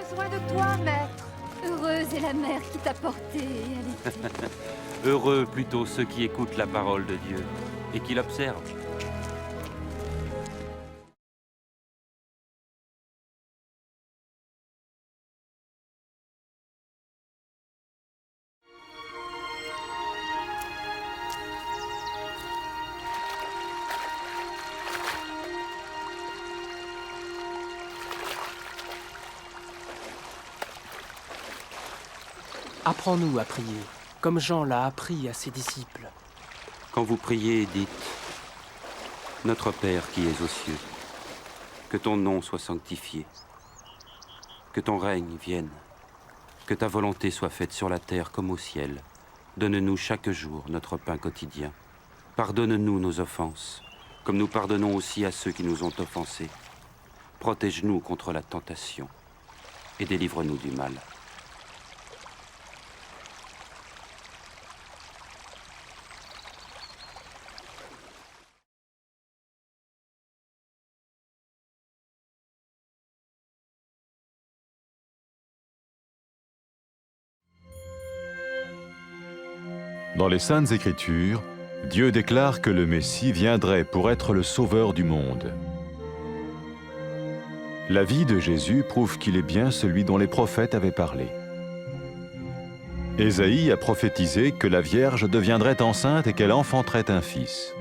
besoin de toi, maître. Heureuse est la mère qui t'a porté et allaitée. Heureux plutôt ceux qui écoutent la parole de Dieu et qui l'observent. Apprends-nous à prier, comme Jean l'a appris à ses disciples. Quand vous priez, dites « Notre Père qui es aux cieux, que ton nom soit sanctifié, que ton règne vienne, que ta volonté soit faite sur la terre comme au ciel. Donne-nous chaque jour notre pain quotidien. Pardonne-nous nos offenses, comme nous pardonnons aussi à ceux qui nous ont offensés. Protège-nous contre la tentation et délivre-nous du mal. » Dans les Saintes Écritures, Dieu déclare que le Messie viendrait pour être le sauveur du monde. La vie de Jésus prouve qu'il est bien celui dont les prophètes avaient parlé. Ésaïe a prophétisé que la Vierge deviendrait enceinte et qu'elle enfanterait un fils.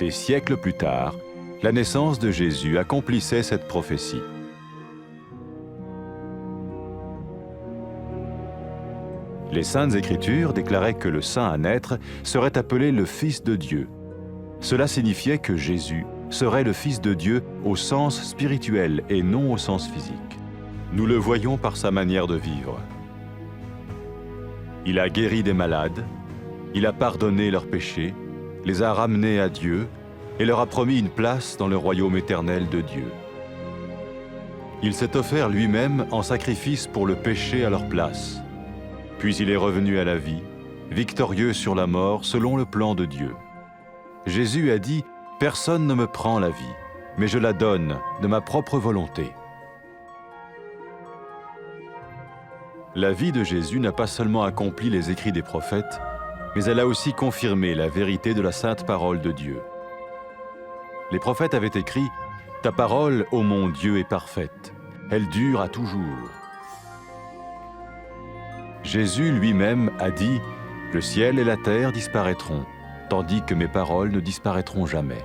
Des siècles plus tard, la naissance de Jésus accomplissait cette prophétie. Les Saintes Écritures déclaraient que le saint à naître serait appelé le Fils de Dieu. Cela signifiait que Jésus serait le Fils de Dieu au sens spirituel et non au sens physique. Nous le voyons par sa manière de vivre. Il a guéri des malades, il a pardonné leurs péchés, les a ramenés à Dieu et leur a promis une place dans le royaume éternel de Dieu. Il s'est offert lui-même en sacrifice pour le péché à leur place. Puis il est revenu à la vie, victorieux sur la mort selon le plan de Dieu. Jésus a dit « Personne ne me prend la vie, mais je la donne de ma propre volonté. » La vie de Jésus n'a pas seulement accompli les écrits des prophètes, mais elle a aussi confirmé la vérité de la sainte parole de Dieu. Les prophètes avaient écrit « Ta parole, ô mon Dieu, est parfaite, elle dure à toujours. » Jésus lui-même a dit « Le ciel et la terre disparaîtront, tandis que mes paroles ne disparaîtront jamais. »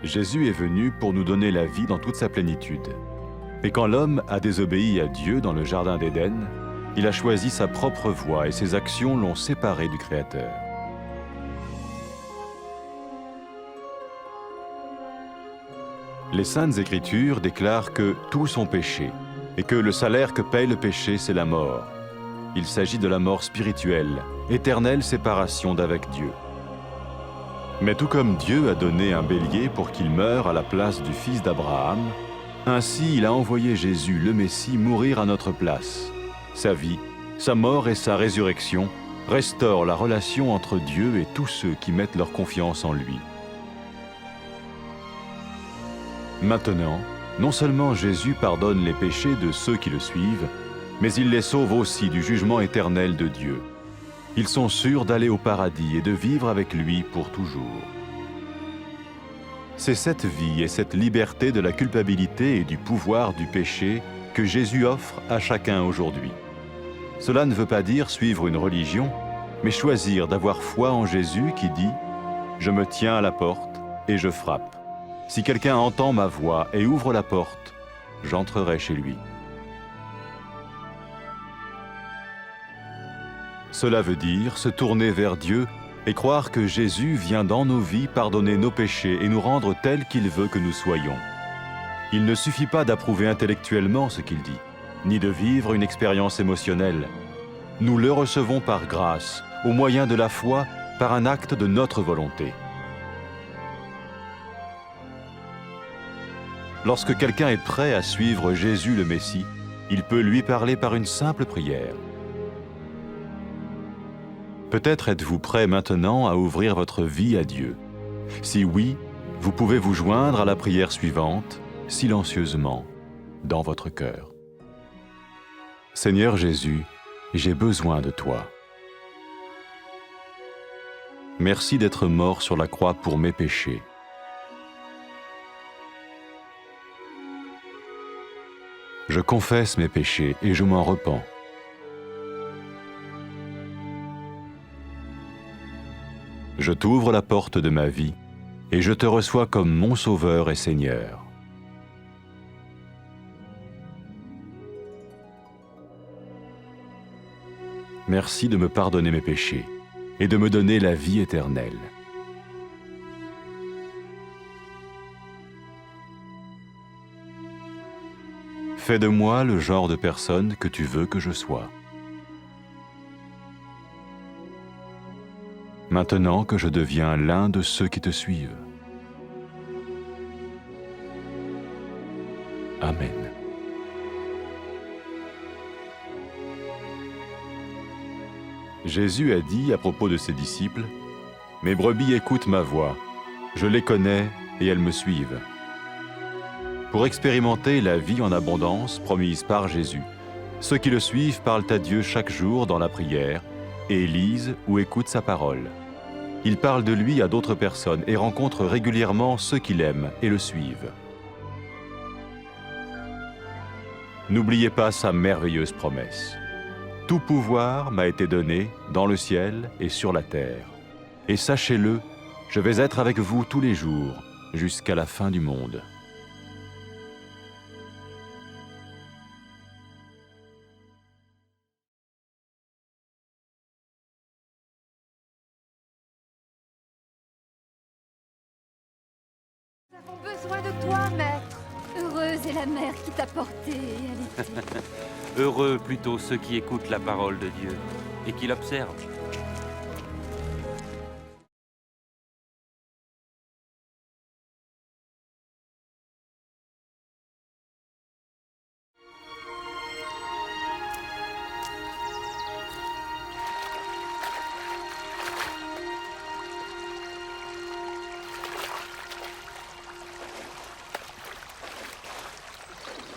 Jésus est venu pour nous donner la vie dans toute sa plénitude. Et quand l'homme a désobéi à Dieu dans le jardin d'Éden, il a choisi sa propre voie et ses actions l'ont séparé du Créateur. Les Saintes Écritures déclarent que tous ont péché et que le salaire que paye le péché, c'est la mort. Il s'agit de la mort spirituelle, éternelle séparation d'avec Dieu. Mais tout comme Dieu a donné un bélier pour qu'il meure à la place du fils d'Abraham, ainsi il a envoyé Jésus, le Messie, mourir à notre place. Sa vie, sa mort et sa résurrection restaurent la relation entre Dieu et tous ceux qui mettent leur confiance en lui. Maintenant, non seulement Jésus pardonne les péchés de ceux qui le suivent, mais il les sauve aussi du jugement éternel de Dieu. Ils sont sûrs d'aller au paradis et de vivre avec lui pour toujours. C'est cette vie et cette liberté de la culpabilité et du pouvoir du péché que Jésus offre à chacun aujourd'hui. Cela ne veut pas dire suivre une religion, mais choisir d'avoir foi en Jésus qui dit « Je me tiens à la porte et je frappe. Si quelqu'un entend ma voix et ouvre la porte, j'entrerai chez lui. » Cela veut dire se tourner vers Dieu et croire que Jésus vient dans nos vies pardonner nos péchés et nous rendre tels qu'il veut que nous soyons. Il ne suffit pas d'approuver intellectuellement ce qu'il dit, ni de vivre une expérience émotionnelle. Nous le recevons par grâce, au moyen de la foi, par un acte de notre volonté. Lorsque quelqu'un est prêt à suivre Jésus le Messie, il peut lui parler par une simple prière. Peut-être êtes-vous prêt maintenant à ouvrir votre vie à Dieu. Si oui, vous pouvez vous joindre à la prière suivante, silencieusement. dans votre cœur. Seigneur Jésus, j'ai besoin de toi. Merci d'être mort sur la croix pour mes péchés. Je confesse mes péchés et je m'en repens. Je t'ouvre la porte de ma vie et je te reçois comme mon Sauveur et Seigneur. Merci de me pardonner mes péchés et de me donner la vie éternelle. Fais de moi le genre de personne que tu veux que je sois. Maintenant que je deviens l'un de ceux qui te suivent. Amen. Jésus a dit à propos de ses disciples, « Mes brebis écoutent ma voix, je les connais et elles me suivent. » Pour expérimenter la vie en abondance promise par Jésus, ceux qui le suivent parlent à Dieu chaque jour dans la prière et lisent ou écoutent sa parole. Ils parlent de lui à d'autres personnes et rencontrent régulièrement ceux qui l'aiment et le suivent. N'oubliez pas sa merveilleuse promesse. Tout pouvoir m'a été donné dans le ciel et sur la terre. Et sachez-le, je vais être avec vous tous les jours, jusqu'à la fin du monde. Nous avons besoin de toi, Maître. Heureuse est la mère qui t'a porté et allaitée. Heureux plutôt ceux qui écoutent la parole de Dieu et qui l'observent.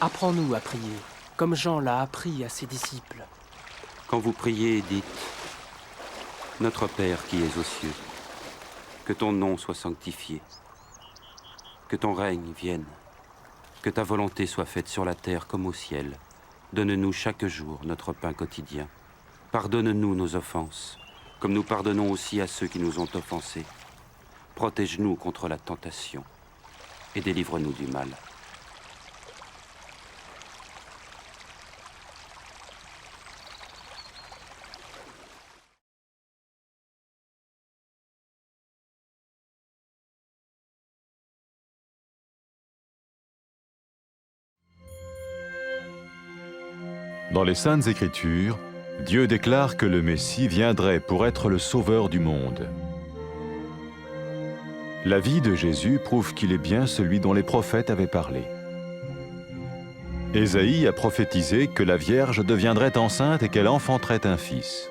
Apprends-nous à prier, comme Jean l'a appris à ses disciples. Quand vous priez, dites « Notre Père qui es aux cieux, que ton nom soit sanctifié, que ton règne vienne, que ta volonté soit faite sur la terre comme au ciel. Donne-nous chaque jour notre pain quotidien. Pardonne-nous nos offenses, comme nous pardonnons aussi à ceux qui nous ont offensés. Protège-nous contre la tentation et délivre-nous du mal. » Dans les Saintes Écritures, Dieu déclare que le Messie viendrait pour être le Sauveur du monde. La vie de Jésus prouve qu'il est bien celui dont les prophètes avaient parlé. Ésaïe a prophétisé que la Vierge deviendrait enceinte et qu'elle enfanterait un fils.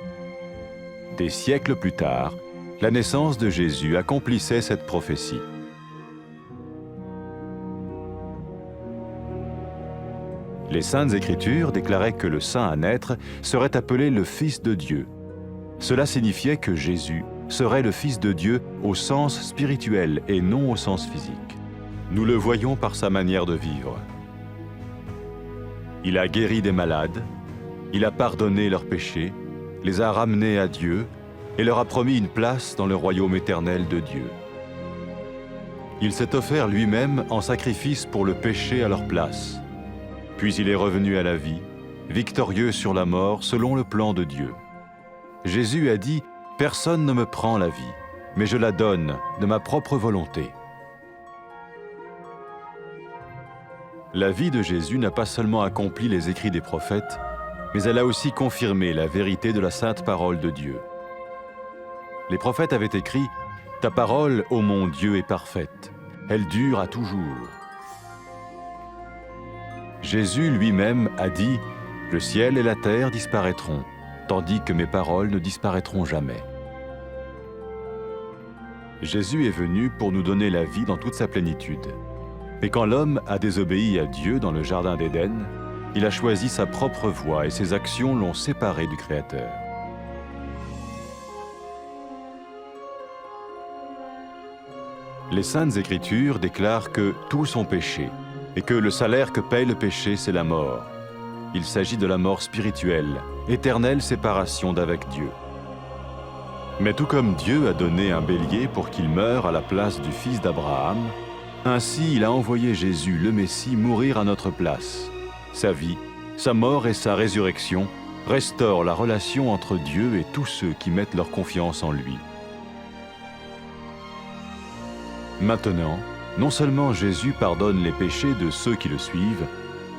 Des siècles plus tard, la naissance de Jésus accomplissait cette prophétie. Les Saintes Écritures déclaraient que le saint à naître serait appelé le Fils de Dieu. Cela signifiait que Jésus serait le Fils de Dieu au sens spirituel et non au sens physique. Nous le voyons par sa manière de vivre. Il a guéri des malades, il a pardonné leurs péchés, les a ramenés à Dieu et leur a promis une place dans le royaume éternel de Dieu. Il s'est offert lui-même en sacrifice pour le péché à leur place. Puis il est revenu à la vie, victorieux sur la mort selon le plan de Dieu. Jésus a dit « Personne ne me prend la vie, mais je la donne de ma propre volonté. » La vie de Jésus n'a pas seulement accompli les écrits des prophètes, mais elle a aussi confirmé la vérité de la sainte parole de Dieu. Les prophètes avaient écrit « Ta parole, ô mon Dieu, est parfaite, elle dure à toujours. » Jésus lui-même a dit « Le ciel et la terre disparaîtront, tandis que mes paroles ne disparaîtront jamais. » Jésus est venu pour nous donner la vie dans toute sa plénitude. Et quand l'homme a désobéi à Dieu dans le jardin d'Éden, il a choisi sa propre voie et ses actions l'ont séparé du Créateur. Les Saintes Écritures déclarent que tous ont péché et que le salaire que paye le péché, c'est la mort. Il s'agit de la mort spirituelle, éternelle séparation d'avec Dieu. Mais tout comme Dieu a donné un bélier pour qu'il meure à la place du fils d'Abraham, ainsi il a envoyé Jésus, le Messie, mourir à notre place. Sa vie, sa mort et sa résurrection restaurent la relation entre Dieu et tous ceux qui mettent leur confiance en lui. Maintenant, non seulement Jésus pardonne les péchés de ceux qui le suivent,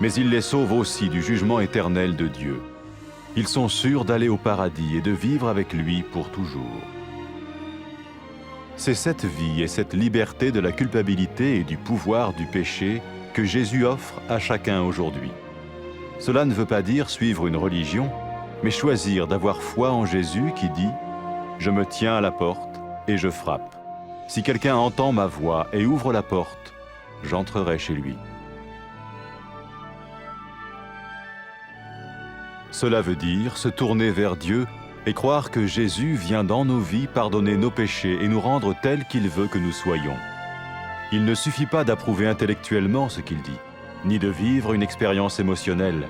mais il les sauve aussi du jugement éternel de Dieu. Ils sont sûrs d'aller au paradis et de vivre avec lui pour toujours. C'est cette vie et cette liberté de la culpabilité et du pouvoir du péché que Jésus offre à chacun aujourd'hui. Cela ne veut pas dire suivre une religion, mais choisir d'avoir foi en Jésus qui dit « Je me tiens à la porte et je frappe. Si quelqu'un entend ma voix et ouvre la porte, j'entrerai chez lui. » Cela veut dire se tourner vers Dieu et croire que Jésus vient dans nos vies pardonner nos péchés et nous rendre tels qu'il veut que nous soyons. Il ne suffit pas d'approuver intellectuellement ce qu'il dit, ni de vivre une expérience émotionnelle.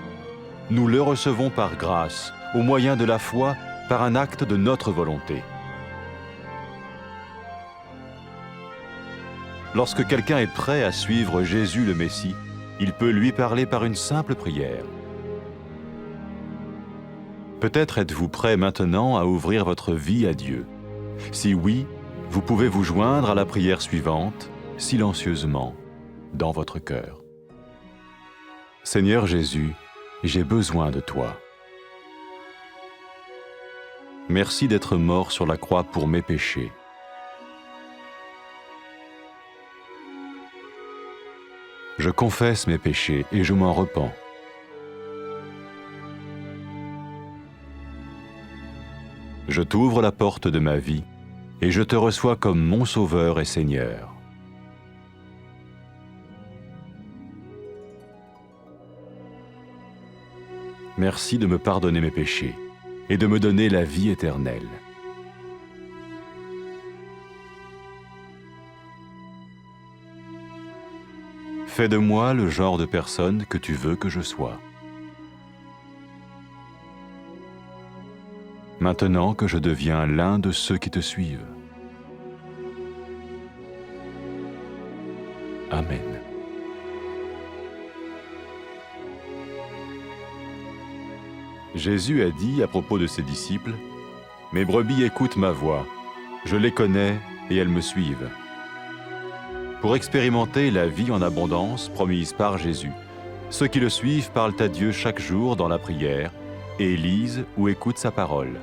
Nous le recevons par grâce, au moyen de la foi, par un acte de notre volonté. Lorsque quelqu'un est prêt à suivre Jésus le Messie, il peut lui parler par une simple prière. Peut-être êtes-vous prêt maintenant à ouvrir votre vie à Dieu. Si oui, vous pouvez vous joindre à la prière suivante, silencieusement, dans votre cœur. Seigneur Jésus, j'ai besoin de toi. Merci d'être mort sur la croix pour mes péchés. Je confesse mes péchés et je m'en repens. Je t'ouvre la porte de ma vie et je te reçois comme mon Sauveur et Seigneur. Merci de me pardonner mes péchés et de me donner la vie éternelle. Fais de moi le genre de personne que tu veux que je sois. Maintenant que je deviens l'un de ceux qui te suivent. Amen. Jésus a dit à propos de ses disciples, « Mes brebis écoutent ma voix, je les connais et elles me suivent. » Pour expérimenter la vie en abondance promise par Jésus, ceux qui le suivent parlent à Dieu chaque jour dans la prière et lisent ou écoutent sa parole.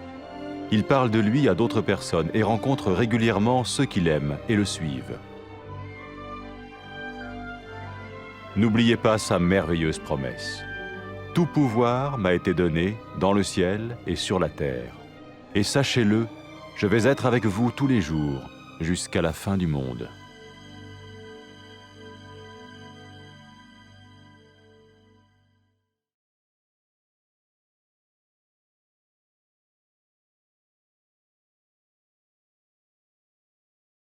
Ils parlent de lui à d'autres personnes et rencontrent régulièrement ceux qui l'aiment et le suivent. N'oubliez pas sa merveilleuse promesse. « Tout pouvoir m'a été donné dans le ciel et sur la terre. Et sachez-le, je vais être avec vous tous les jours jusqu'à la fin du monde. »